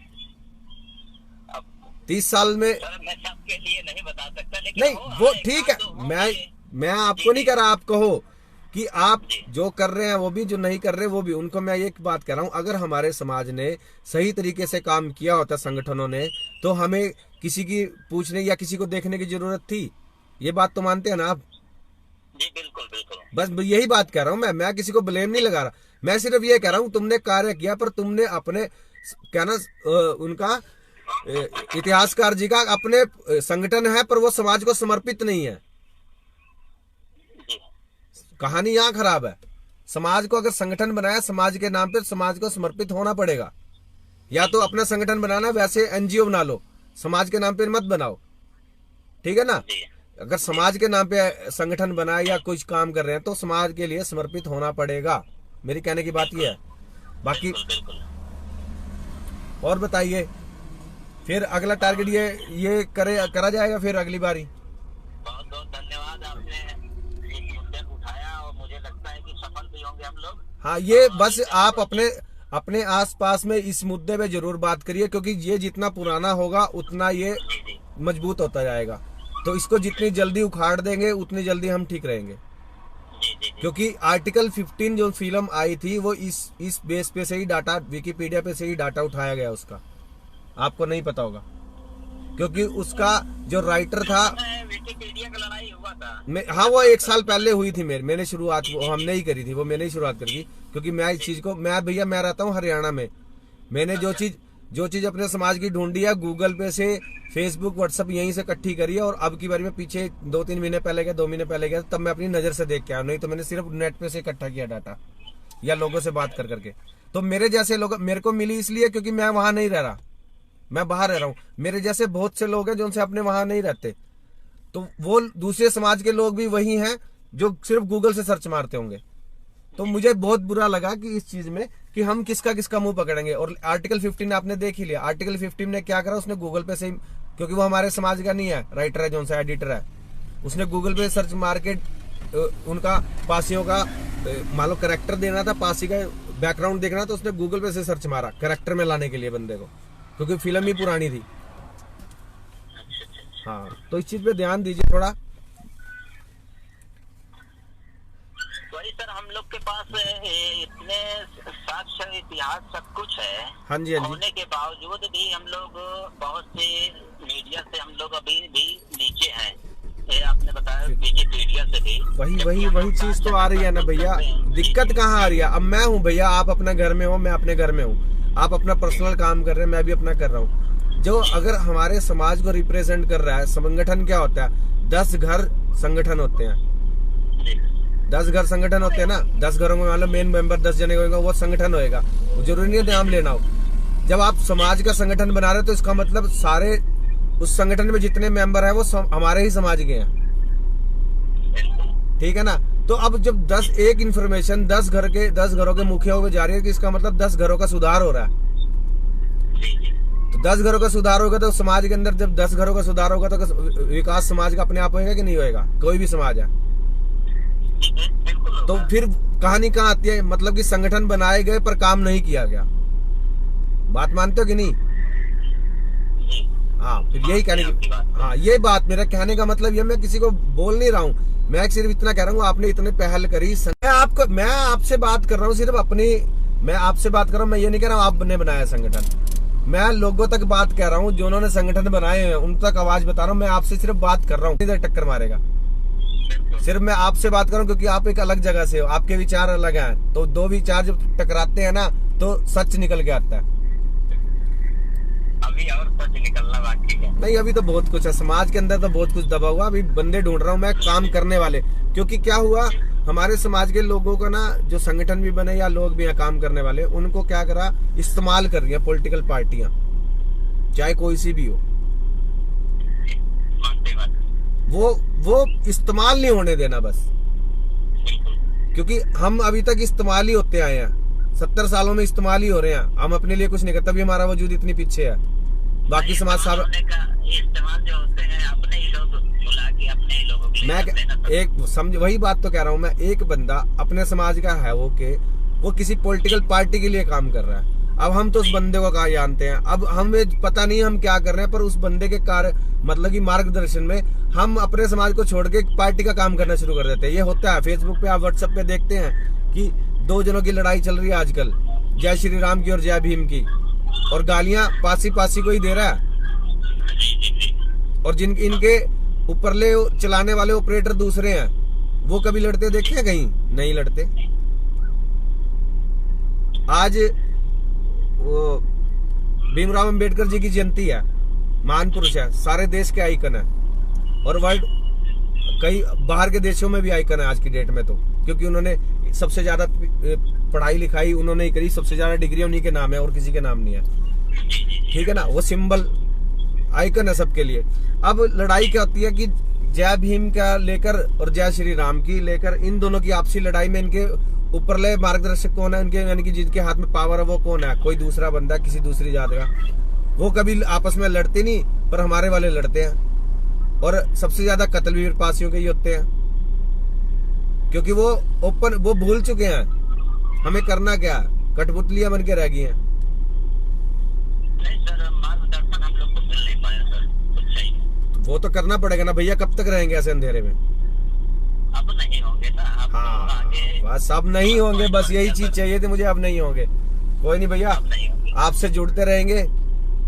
30 साल में मैं सबके लिए नहीं बता सकता, लेकिन नहीं, वो ठीक है। मैं आपको नहीं कह रहा, आप कहो कि आप जो कर रहे हैं वो भी, जो नहीं कर रहे वो भी। उनको मैं एक बात कह रहा हूँ, अगर हमारे समाज ने सही तरीके से काम किया होता, संगठनों ने, तो हमें किसी की पूछने या किसी को देखने की जरूरत थी। ये बात तो मानते हैं ना आप? जी बिल्कुल बिल्कुल। बस यही बात कह रहा हूँ मैं किसी को ब्लेम नहीं लगा रहा। मैं सिर्फ ये कह रहा हूँ, तुमने कार्य किया, पर तुमने अपने, क्या ना, उनका इतिहासकार जी का अपने संगठन है, पर वो समाज को समर्पित नहीं है। कहानी यहाँ खराब है। समाज को अगर संगठन बनाया, समाज के नाम पे समाज को समर्पित होना पड़ेगा। या तो अपना संगठन बनाना, वैसे NGO बना लो, समाज के नाम पे मत बनाओ, ठीक है ना। अगर समाज के नाम पे संगठन बनाए या कुछ काम कर रहे हैं तो समाज के लिए समर्पित होना पड़ेगा। मेरी कहने की बात यह है। बाकी और बताइए, फिर अगला टारगेट ये करा जाएगा फिर अगली बारी। बहुत बहुत धन्यवाद, आपने इस मुद्दे को उठाया और मुझे लगता है कि सफल भी होंगे हम लोग। हाँ, ये बस आप अपने आसपास में इस मुद्दे पे जरूर बात करिए, क्योंकि ये जितना पुराना होगा उतना ये मजबूत होता जाएगा। तो इसको जितनी जल्दी उखाड़ देंगे उतनी जल्दी हम ठीक रहेंगे। क्योंकि आर्टिकल 15 जो फिल्म आई थी वो इस बेस पे से ही डाटा, विकिपीडिया पे से ही डाटा उठाया गया उसका। आपको नहीं पता होगा, क्योंकि उसका जो राइटर था, विकिपीडिया का लड़ाई हुआ था। हाँ, वो 1 साल पहले हुई थी। मैंने शुरुआत हमने ही करी थी, वो मैंने ही शुरुआत करी थी। क्योंकि मैं इस चीज को, भैया मैं रहता हूँ हरियाणा में। मैंने जो चीज अपने समाज की ढूंढी है, गूगल पे से, फेसबुक, व्हाट्सएप यहीं से इकट्ठी करी है। और अब की बारी में पीछे 2-3 महीने पहले गया, 2 महीने पहले गया, तब मैं अपनी नजर से देख के आया। नहीं तो मैंने सिर्फ नेट पे से इकट्ठा किया डाटा, या लोगों से बात कर करके। तो मेरे जैसे लोग मेरे को मिली इसलिए क्योंकि मैं वहां नहीं रह रहा, मैं बाहर रह रहा हूँ। मेरे जैसे बहुत से लोग हैं जो उनसे अपने वहां नहीं रहते, तो वो दूसरे समाज के लोग भी वही हैं जो सिर्फ गूगल से सर्च मारते होंगे। तो मुझे बहुत बुरा लगा कि इस चीज में कि हम किसका मुंह पकड़ेंगे। और आर्टिकल 15 आपने देख ही लिया। आर्टिकल 15 ने क्या करा, उसने गूगल पे से, क्योंकि वो हमारे समाज का नहीं है, राइटर है, जो सा एडिटर है, उसने गूगल पे सर्च मार के उनका पासियों का मान लो करेक्टर देना था, पासी का बैकग्राउंड देखना, तो उसने गूगल पे से सर्च मारा करेक्टर में लाने के लिए बंदे को, क्योंकि फिल्म ही पुरानी थी। हाँ, तो इस चीज पे ध्यान दीजिए थोड़ा। वही सर, हम लोग के पास इतने साक्ष्य, इतिहास, सब कुछ है। हाँ जी, हाँ जी। होने के बावजूद भी हम लोग बहुत से मीडिया से हम लोग अभी भी नीचे हैं। ये आपने बताया विकिपीडिया से भी वही चीज तो आ रही है ना भैया। दिक्कत कहाँ आ रही है? अब मैं हूँ भैया, आप अपने घर में हो, मैं अपने घर में हूँ, आप अपना पर्सनल काम कर रहे हैं, मैं भी अपना कर रहा हूँ। जो अगर हमारे समाज को रिप्रेजेंट कर रहा है, संगठन क्या होता है? 10 घर संगठन होते हैं। 10 घर संगठन होते हैं ना, 10 घरों में मतलब मेन मेंबर 10 जने होगा, वो संगठन होएगा। जरूरी नहीं है नाम लेना हो। जब आप समाज का संगठन बना रहे हो तो इसका मतलब सारे उस संगठन में जितने मेंबर है वो हमारे ही समाज के हैं, ठीक है ना। तो अब जब 10 इंफॉर्मेशन 10 घरों के मुखिया में जा रही है कि इसका मतलब 10 घरों का सुधार हो रहा है। तो 10 घरों का सुधार होगा तो समाज के अंदर जब 10 घरों का सुधार होगा तो विकास समाज का अपने आप होगा कि नहीं होगा? कोई भी समाज है। तो फिर कहानी कहाँ आती है? मतलब कि संगठन बनाए गए पर काम नहीं किया गया। बात मानते हो कि नहीं? हाँ, फिर यही कहने की, हाँ ये बात मेरा कहने का मतलब ये, मैं किसी को बोल नहीं रहा हूँ, मैं सिर्फ इतना कह रहा हूँ आपने इतने पहल करी। मैं आपसे बात कर रहा हूँ सिर्फ अपनी, मैं आपसे बात कर रहा हूँ, मैं ये नहीं कह रहा हूँ आपने बनाया संगठन। मैं लोगों तक बात कह रहा हूँ जो उन्होंने संगठन बनाए हैं, उन तक आवाज बता रहा हूँ। मैं आपसे सिर्फ बात कर रहा हूँ, इधर टक्कर मारेगा। सिर्फ मैं आपसे बात कर रहा हूँ क्योंकि आप एक अलग जगह से हो, आपके विचार अलग हैं। तो दो विचार जब टकराते हैं ना तो सच निकल के आता है। अभी और सच निकलना बाकी है। नहीं, अभी तो बहुत कुछ है समाज के अंदर, तो बहुत कुछ दबा हुआ। अभी बंदे ढूंढ रहा हूँ मैं काम करने वाले, क्योंकि क्या हुआ हमारे समाज के लोगों को ना, जो संगठन भी बने या लोग भी हैं काम करने वाले, उनको क्या करा, इस्तेमाल कर रही है पॉलिटिकल पार्टियां, चाहे कोई सी भी हो। वो इस्तेमाल नहीं होने देना बस, क्योंकि हम अभी तक इस्तेमाल ही होते आए हैं। 70 सालों में इस्तेमाल ही हो रहे हैं। हम अपने लिए कुछ नहीं करते, तभी हमारा वजूद इतनी पीछे है। बाकी समाज साहब इस्तेमाल जो होते हैं अपने ही लोग बुला के अपने ही लोगों के, मैं एक समझ, वही बात तो कह रहा हूँ मैं। एक बंदा अपने समाज का है वो किसी पॉलिटिकल पार्टी के लिए काम कर रहा है। अब हम तो उस बंदे को कहाँ जानते हैं? अब हमें पता नहीं हम क्या कर रहे हैं, पर उस बंदे के कार्य मतलब कि मार्गदर्शन में हम अपने समाज को छोड़ के पार्टी का काम करना शुरू कर देते हैं। ये होता है। फेसबुक पे आप व्हाट्सएप पे देखते हैं कि 2 जनों की लड़ाई चल रही है आजकल, जय श्री राम की और जय भीम की, और गालियां पासी को ही दे रहा है। और जिन इनके ऊपरले चलाने वाले ऑपरेटर दूसरे हैं, वो कभी लड़ते देखे हैं? कहीं नहीं लड़ते। आज वो भीमराव अंबेडकर जी की जयंती है, महान पुरुष है, सारे देश के आइकन है, और वर्ल्ड कई बाहर के देशों में भी आइकन है आज की डेट में। तो क्योंकि उन्होंने सबसे ज्यादा पढ़ाई लिखाई उन्होंने ही करी, सबसे ज्यादा डिग्री उन्हीं के नाम है और किसी के नाम नहीं है, ठीक है ना। वो सिंबल आइकन है सबके लिए। अब लड़ाई क्या होती है कि जय भीम का लेकर और जय श्री राम की लेकर, इन दोनों की आपसी लड़ाई में इनके ऊपरले मार्गदर्शक कौन है, इनके यानी कि जिनके हाथ में पावर है वो कौन है? कोई दूसरा बंदा किसी दूसरी जात का। वो कभी आपस में लड़ते नहीं, पर हमारे वाले लड़ते हैं। और सबसे ज्यादा कत्ल भी पासियों के ही होते हैं, क्योंकि वो भूल चुके हैं हमें करना क्या, कठपुतलियां बन के रह गई हैं। नहीं सर, मार्गदर्शन हम लोग को मिल नहीं पाया सर, कुछ चाहिए। वो तो करना पड़ेगा ना भैया, कब तक रहेंगे ऐसे अंधेरे में? अब नहीं होंगे ना, अब हाँ, आगे बस अब नहीं होंगे, बस यही चीज चाहिए थी मुझे, अब नहीं होंगे। कोई नहीं भैया, आपसे जुड़ते रहेंगे।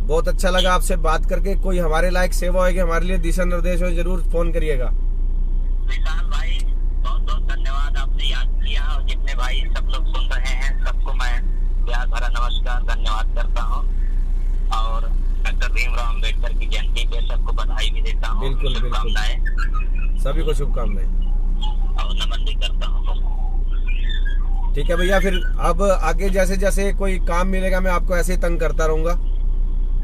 बहुत अच्छा लगा आपसे बात करके। कोई हमारे लायक सेवा होगी, हमारे लिए दिशा निर्देश हो, जरूर फोन करिएगा। विशाल भाई बहुत बहुत धन्यवाद, आपने याद किया। और जितने भाई सब लोग सुन रहे हैं सबको मैं प्यार भरा नमस्कार धन्यवाद करता हूँ। और डॉक्टर भीमराव अम्बेडकर की जयंती पे सबको बधाई भी देता हूँ। बिल्कुल बिल्कुल, सभी को शुभकामनाएं और नमन भी करता हूँ। ठीक है भैया, फिर अब आगे जैसे जैसे कोई काम मिलेगा मैं आपको ऐसे ही तंग करता रहूंगा।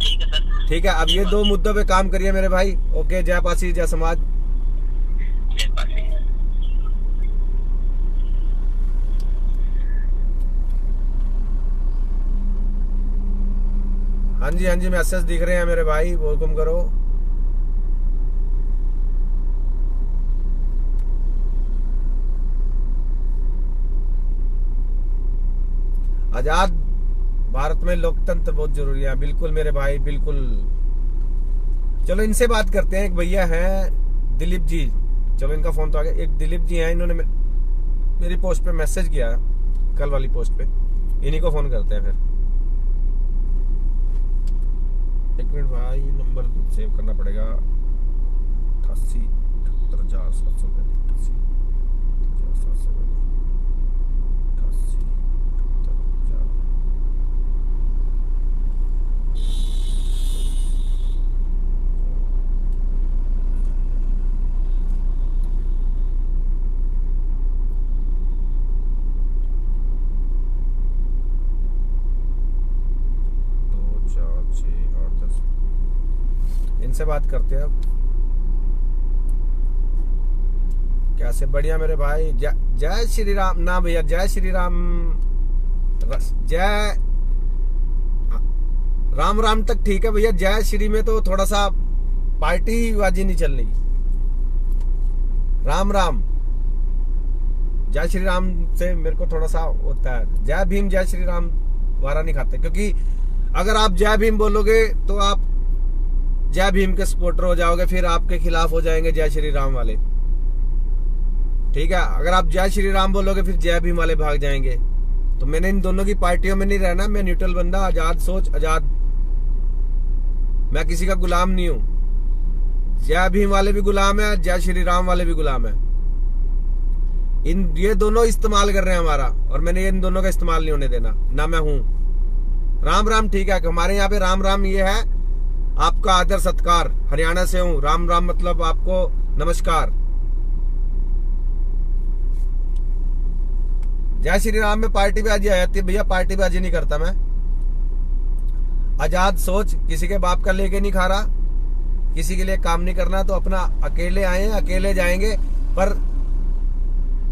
ठीक है सर। ठीक है, अब ये 2 मुद्दों पे काम करिए मेरे भाई। ओके, जय पासी जय समाज। जय पासी। हाँ जी मैसेज दिख रहे हैं मेरे भाई, हुक्म करो। आजाद भारत में लोकतंत्र बहुत जरूरी है। बिल्कुल मेरे भाई, बिल्कुल। चलो इनसे बात करते हैं। एक भैया हैं दिलीप जी, चलो इनका फोन तो आ गया। एक दिलीप जी हैं, इन्होंने मेरी पोस्ट पे मैसेज किया, कल वाली पोस्ट पे। इन्हीं को फोन करते हैं फिर। 1 मिनट भाई, नंबर सेव करना पड़ेगा। 88 78 700 इनसे बात करते हैं अब। कैसे? बढ़िया मेरे भाई। जय श्री राम ना भैया, जय श्री राम, जय राम राम तक ठीक है भैया। जय श्री में तो थोड़ा सा पार्टी बाजी नहीं चल रही। राम राम, जय श्री राम से मेरे को थोड़ा सा होता है। जय भीम जय श्री राम वारा नहीं खाते, क्योंकि अगर आप जय भीम बोलोगे तो आप जय भीम के सपोर्टर हो जाओगे, फिर आपके खिलाफ हो जाएंगे जय श्री राम वाले। ठीक है, अगर आप जय श्री राम बोलोगे फिर जय भीम वाले भाग जाएंगे। तो मैंने इन दोनों की पार्टियों में नहीं रहना। मैं न्यूट्रल बंदा, आजाद सोच, आजाद, मैं किसी का गुलाम नहीं हूं। जय भीम वाले भी गुलाम है, जय श्री राम वाले भी गुलाम है। ये दोनों इस्तेमाल कर रहे हैं हमारा, और मैंने इन दोनों का इस्तेमाल नहीं होने देना, ना मैं हूं। राम राम ठीक है, हमारे यहाँ पे राम राम ये है आपका आदर सत्कार। हरियाणा से हूं, राम राम मतलब आपको नमस्कार। जय श्री राम में पार्टी बाजी आ जाती है भैया, पार्टी बाजी नहीं करता मैं। आजाद सोच, किसी के बाप का लेके नहीं खा रहा, किसी के लिए काम नहीं करना, तो अपना अकेले आए हैं, अकेले जाएंगे, पर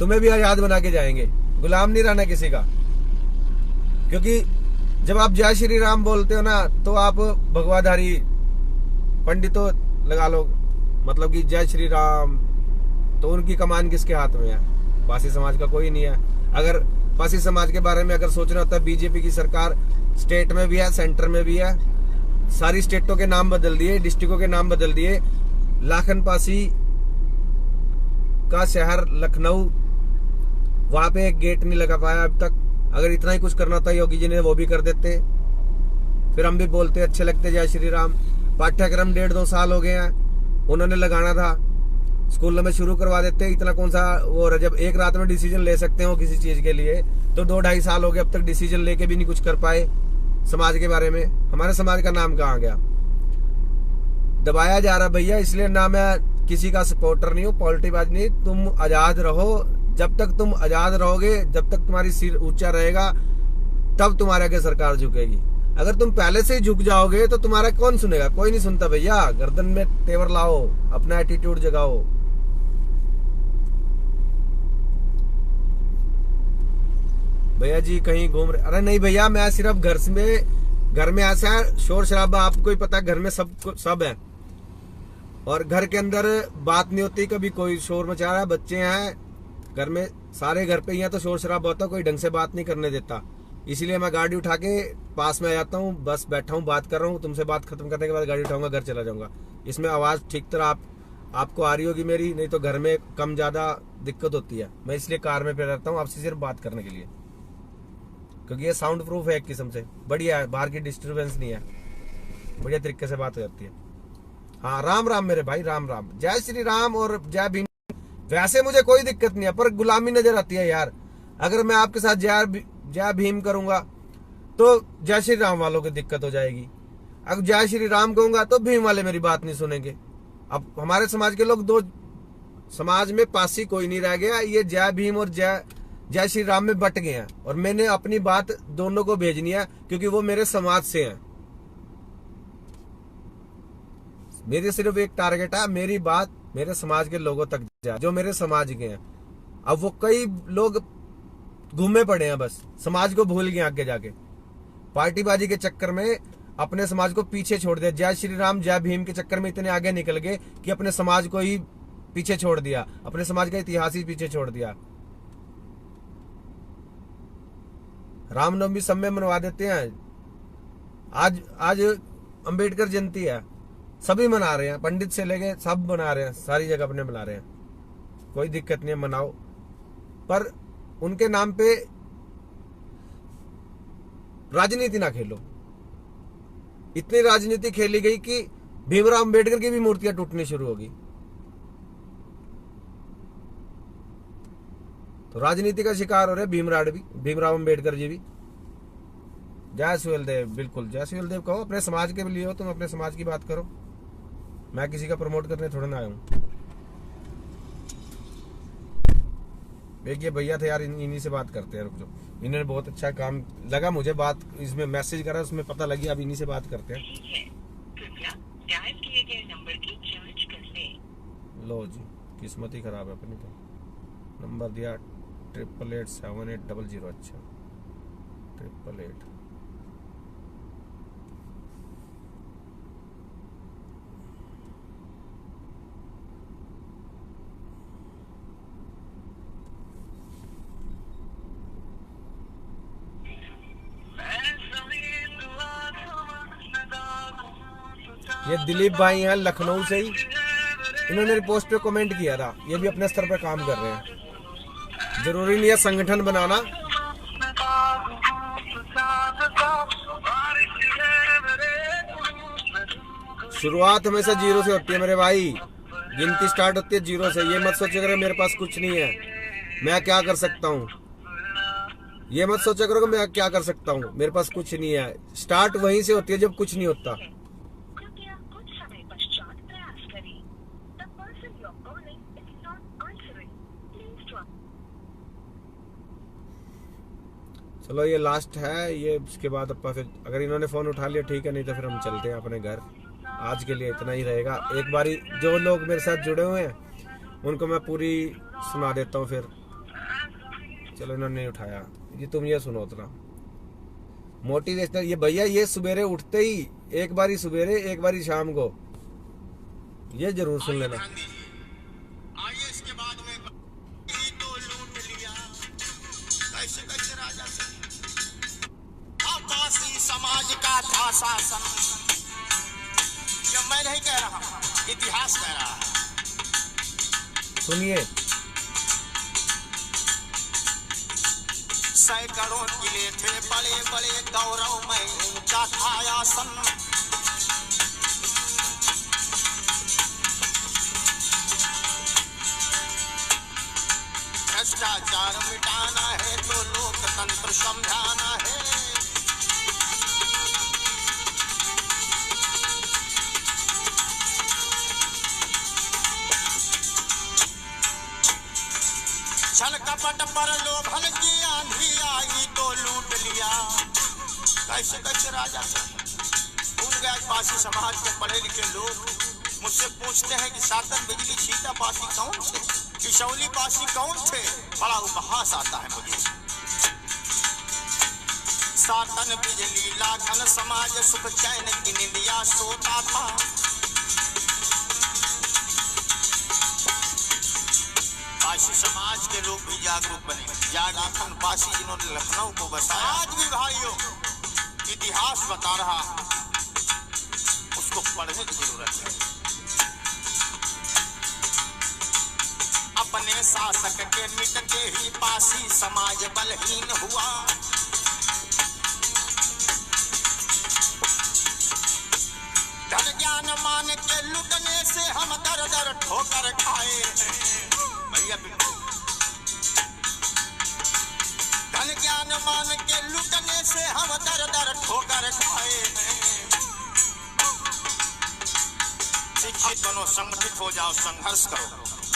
तुम्हें भी आजाद बना के जाएंगे। गुलाम नहीं रहना किसी का, क्योंकि जब आप जय श्री राम बोलते हो ना तो आप भगवाधारी पंडितों लगा लो, मतलब कि जय श्री राम, तो उनकी कमान किसके हाथ में है? पासी समाज का कोई नहीं है। अगर पासी समाज के बारे में अगर सोचना होता है, बीजेपी की सरकार स्टेट में भी है, सेंटर में भी है, सारी स्टेटों के नाम बदल दिए, डिस्ट्रिक्टों के नाम बदल दिए। लाखन पासी का शहर लखनऊ, वहां पे एक गेट नहीं लगा पाया अब तक। अगर इतना ही कुछ करना होता योगी जी ने, वो भी कर देते। फिर हम भी बोलते अच्छे लगते जय श्री राम। पाठ्यक्रम 1.5-2 साल हो गए हैं, उन्होंने लगाना था, स्कूलों में शुरू करवा देते। इतना कौन सा वो, जब एक रात में डिसीजन ले सकते हो किसी चीज के लिए, तो 2-2.5 साल हो गए, अब तक डिसीजन लेके भी नहीं कुछ कर पाए समाज के बारे में। हमारे समाज का नाम कहाँ गया? दबाया जा रहा भैया, इसलिए ना मैं किसी का सपोर्टर नहीं हूँ, पॉलिटिबाज नहीं। तुम आजाद रहो, जब तक तुम आजाद रहोगे, जब तक तुम्हारी सिर ऊंचा रहेगा, तब तुम्हारे आगे सरकार झुकेगी। अगर तुम पहले से ही झुक जाओगे तो तुम्हारा कौन सुनेगा? कोई नहीं सुनता भैया। गर्दन में तेवर लाओ, अपना एटीट्यूड जगाओ। भैया जी कहीं घूम रहे? अरे नहीं भैया, मैं सिर्फ घर में ऐसा है शोर शराबा, आपको ही पता है, घर में सब है, और घर के अंदर बात नहीं होती, कभी कोई शोर मचा रहा है, बच्चे हैं घर में, सारे घर पे ही हैं, तो शोर शराबा होता है, कोई ढंग से बात नहीं करने देता। इसलिए मैं गाड़ी उठा के पास में आ जाता हूँ, बस बैठा हूँ, बात कर रहा हूँ, तुमसे बात खत्म करने के बाद गाड़ी उठाऊंगा, घर चला जाऊंगा। इसमें आवाज ठीक तरह आपको आ रही होगी मेरी, नहीं तो घर में कम ज्यादा दिक्कत होती है। मैं इसलिए कार में फिर रहता हूँ आपसे सिर्फ बात करने के लिए, क्योंकि ये साउंड प्रूफ है एक किस्म से, बढ़िया है, बाहर की डिस्टर्बेंस नहीं है, बढ़िया तरीके से बात हो जाती है। हाँ राम राम मेरे भाई, राम राम, जय श्री राम और जय भीम। वैसे मुझे कोई दिक्कत नहीं है, पर गुलामी नजर आती है यार। अगर मैं आपके साथ जय भीम करूंगा तो जय श्री राम वालों की दिक्कत हो जाएगी, अगर जय श्री राम कहूंगा तो भीम वाले मेरी बात नहीं सुनेंगे। अब हमारे समाज के लोग, दो समाज में पासी कोई नहीं रह गया, ये जय भीम और जय श्री राम में बट गए हैं, और मैंने अपनी बात दोनों को भेजनी है, क्योंकि वो मेरे समाज से हैं। मेरी सिर्फ एक टारगेट है, मेरी बात मेरे समाज के लोगों तक जाए, जो मेरे समाज के हैं। अब वो कई लोग घूमे पड़े हैं, बस समाज को भूल गए, आगे जाके पार्टीबाजी के चक्कर में अपने समाज को पीछे छोड़ दिया। जय श्री राम जय भीम के चक्कर में इतने आगे निकल गए कि अपने समाज को ही पीछे छोड़ दिया, अपने समाज का इतिहास ही पीछे छोड़ दिया। रामनवमी सब में मनवा देते हैं, आज अंबेडकर जयंती है, सभी मना रहे हैं, पंडित से लेके सब मना रहे हैं, सारी जगह अपने मना रहे हैं, कोई दिक्कत नहीं है, मनाओ। पर उनके नाम पे राजनीति ना खेलो। इतनी राजनीति खेली गई कि भीमराव अंबेडकर की भी मूर्तियां टूटनी शुरू होगी। तो राजनीति का शिकार हो रहे भीमराव अंबेडकर जी भी। जय सुहेलदेव, बिल्कुल जय सुहेलदेव कहो, अपने समाज के लिए हो, तुम अपने समाज की बात करो, मैं किसी का प्रमोट करने थोड़ा ना आया हूं। देखिए भैया थे यार, इन्हीं से बात करते हैं, रुक जाओ, इन्होंने बहुत अच्छा काम लगा मुझे, बात इसमें मैसेज करा, उसमें पता लगी, अब इन्हीं से बात करते हैं। कृपया डायल किए गए नंबर लो जी, किस्मत ही खराब है अपनी तो। नंबर दिया 888780। अच्छा 888। ये दिलीप भाई हैं लखनऊ से ही, इन्होंने रिपोस्ट पे कमेंट किया था। ये भी अपने स्तर पे काम कर रहे हैं, जरूरी नहीं है संगठन बनाना। शुरुआत हमेशा जीरो से होती है मेरे भाई, गिनती स्टार्ट होती है जीरो से। ये मत सोचो करो मेरे पास कुछ नहीं है, मैं क्या कर सकता हूँ। ये मत सोचा करो कि मैं क्या कर सकता हूँ, मेरे पास कुछ नहीं है। स्टार्ट वहीं से होती है जब कुछ नहीं होता। चलो ये लास्ट है, ये इसके बाद अपना फिर अगर इन्होंने फोन उठा लिया ठीक है, नहीं तो फिर हम चलते हैं अपने घर। आज के लिए इतना ही रहेगा। एक बारी जो लोग मेरे साथ जुड़े हुए हैं उनको मैं पूरी सुना देता हूँ फिर। चलो इन्होंने नहीं उठाया, ये तुम ये सुनो उतना मोटिवेशनल। ये भैया ये सवेरे उठते ही एक बारी सवेरे एक बारी शाम को ये जरूर सुन लेना। आइए इसके बाद में तो लूट लिया कैसे कैसे राजा से आपासी समाज का था शासन। ये मैं नहीं कह रहा, इतिहास कह रहा है। सुनिए। सैकड़ों किले थे बड़े बड़े गौरव में इनका था आसन। भ्रष्टाचार मिटाना है तो लोकतंत्र समझाना है। छल कपट पर लोभन की आंधी आई तो लूट लिया कैसे कैसे राजा से। भूल गया पासी समाज के पढ़े लिखे लोग मुझसे पूछते हैं कि सातन बिजली सीता पासी कौन थे, किशौली पासी कौन थे। बड़ा उपहास आता है मुझे। सातन बिजली लाखन समाज सुख चैन की निंदिया सोता था। पासी समाज के लोग भी जागरूक बने। जागरण पासी जिन्होंने लखनऊ को बसाया। आज भी भाइयों इतिहास बता रहा, उसको पढ़ने की जरूरत है। अपने शासक के मिटते ही पासी समाज बलहीन हुआ। धन ज्ञान मान के लुटने से हम दर दर ठोकर खाए भैया। धन ज्ञान मान के लुटने से हम दर दर ठोकर खाए। शिक्षित बनो, संगठित हो जाओ, संघर्ष करो।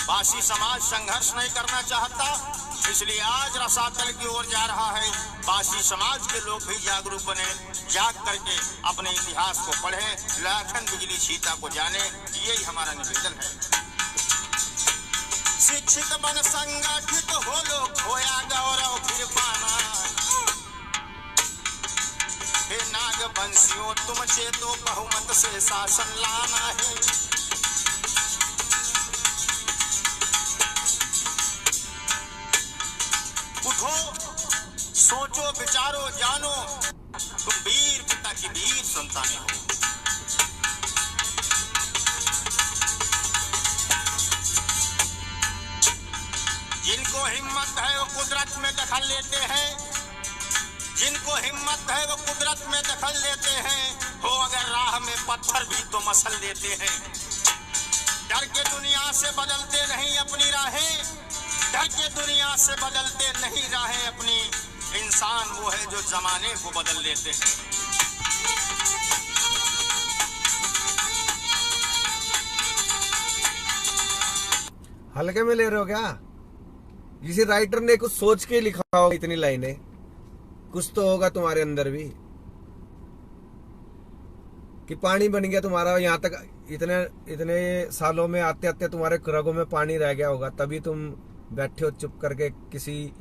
पासी समाज संघर्ष नहीं करना चाहता, इसलिए आज रसातल की ओर जा रहा है। पासी समाज के लोग भी जागरूक बने, जाग करके अपने इतिहास को पढ़ें, लाखन बिजली सीता को जाने, यही हमारा निवेदन है। शिक्षित बन संगठित हो लो, खोया गौरव फिर पाना। हे नाग बंसियों तुमसे तो बहुमत से शासन लाना है। उठो, सोचो, विचारो, जानो, तुम वीर पिता की वीर संतानें हो। जिनको हिम्मत है वो कुदरत में दखल लेते हैं। जिनको हिम्मत है वो कुदरत में दखल लेते हैं। हो अगर राह में पत्थर भी तो मसल लेते हैं। डर के दुनिया से बदलते नहीं अपनी राहें। डर के दुनिया से बदलते नहीं राहें अपनी। इंसान वो है जो जमाने को बदल लेते हैं। हल्के में ले रहे हो क्या? किसी राइटर ने कुछ सोच के लिखा होगा इतनी लाइनें, कुछ तो होगा तुम्हारे अंदर भी। कि पानी बन गया तुम्हारा, यहाँ तक इतने इतने सालों में आते आते तुम्हारे रगों में पानी रह गया होगा, तभी तुम बैठे हो चुप करके किसी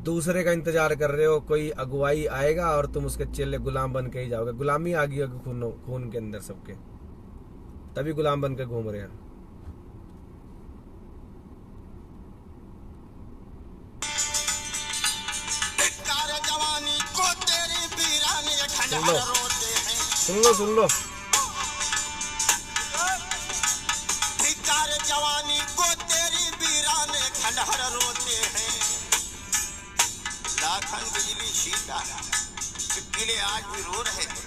दूसरे का इंतजार कर रहे हो। कोई अगुवाई आएगा और तुम उसके चेले गुलाम बन के ही जाओगे। गुलामी आ गई होगी खून के अंदर सबके, तभी गुलाम बन के घूम रहे हैं। सुन लो जवानी को तेरी वीराने खंडहर रोते हैं। लाखन बिजली छीटा किले आज भी रो रहे थे।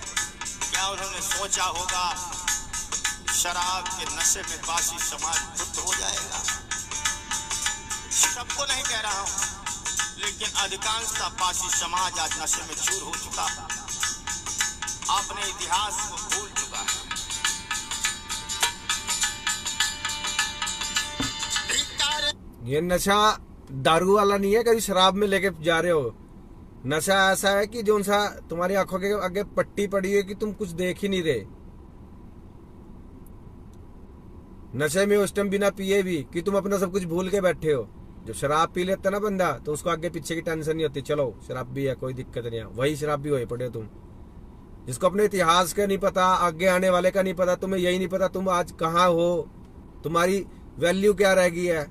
क्या उन्होंने सोचा होगा शराब के नशे में बासी समाज बुद्ध हो जाएगा? सबको नहीं कह रहा हूं, लेकिन अधिकांशता बासी समाज आज नशे में चूर हो चुका, अपने इतिहास को भूल चुका है। ये नशा दारू वाला नहीं है, कभी शराब में लेके जा रहे हो। नशा ऐसा है कि जो सा तुम्हारी आंखों के आगे पट्टी पड़ी है कि तुम कुछ देख ही नहीं रहे। नशे में उस टाइम बिना पिए भी कि तुम अपना सब कुछ भूल के बैठे हो। जब शराब पी लेता ना बंदा, तो उसको आगे पीछे की टेंशन नहीं होती, चलो शराब भी है कोई दिक्कत नहीं है, वही शराब भी होए पड़े तुम। जिसको अपने इतिहास का नहीं पता, आगे आने वाले का नहीं पता, तुम्हें यही नहीं पता तुम आज कहाँ हो, तुम्हारी वैल्यू क्या रह गई है,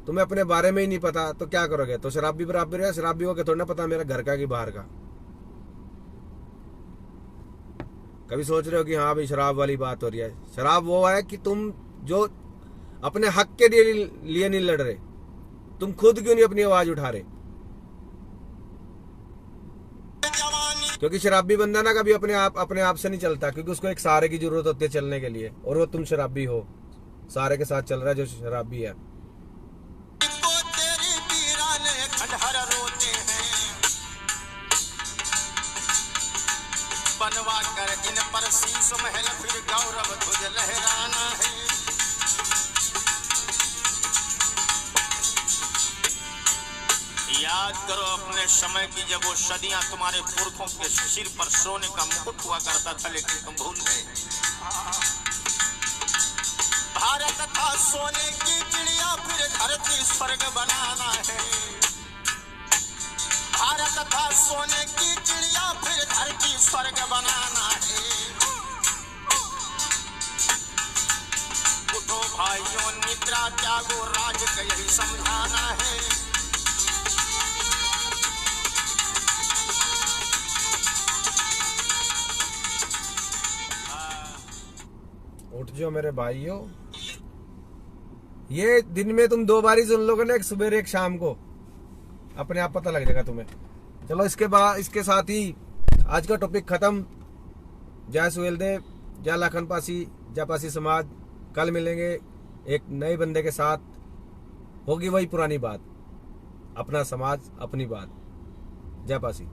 तुम्हें अपने बारे में ही नहीं पता, तो क्या करोगे? तो शराब भी बराबर है। शराब भी हो के थोड़ा ना पता मेरा घर का कि बाहर का। कभी सोच रहे हो कि हाँ भाई शराब वाली बात हो रही है? शराब वो है कि तुम जो अपने हक के लिए नहीं लड़ रहे, तुम खुद क्यों नहीं अपनी आवाज उठा रहे? क्योंकि शराबी बंदा ना कभी अपने आप से नहीं चलता, क्योंकि उसको एक सहारे की जरूरत होती है चलने के लिए, और वो तुम शराबी हो, सहारे के साथ चल रहा है जो शराबी है। बनवा कर इन पर शीश महल फिर गौरव ध्वज लहराना है। याद करो अपने समय की, जब वो सदियां तुम्हारे पुरखों के सिर पर सोने का मुकुट हुआ करता था, लेकिन तुम भूल गए। भारत था सोने की चिड़िया, फिर धरती स्वर्ग बनाना है। भारत था सोने की चिड़िया, फिर धरती स्वर्ग बनाना है। उठो भाइयों निद्रा त्यागो, राज का यही समझाना है। उठ जाओ मेरे भाइयों। ये दिन में तुम 2 बार ही सुन लोगे ना, एक सुबह एक शाम को, अपने आप पता लग जाएगा तुम्हें। चलो इसके साथ ही आज का टॉपिक खत्म। जय सुहेलदेव, जय लाखन पासी, जय पासी समाज। कल मिलेंगे एक नए बंदे के साथ, होगी वही पुरानी बात, अपना समाज अपनी बात। जय पासी।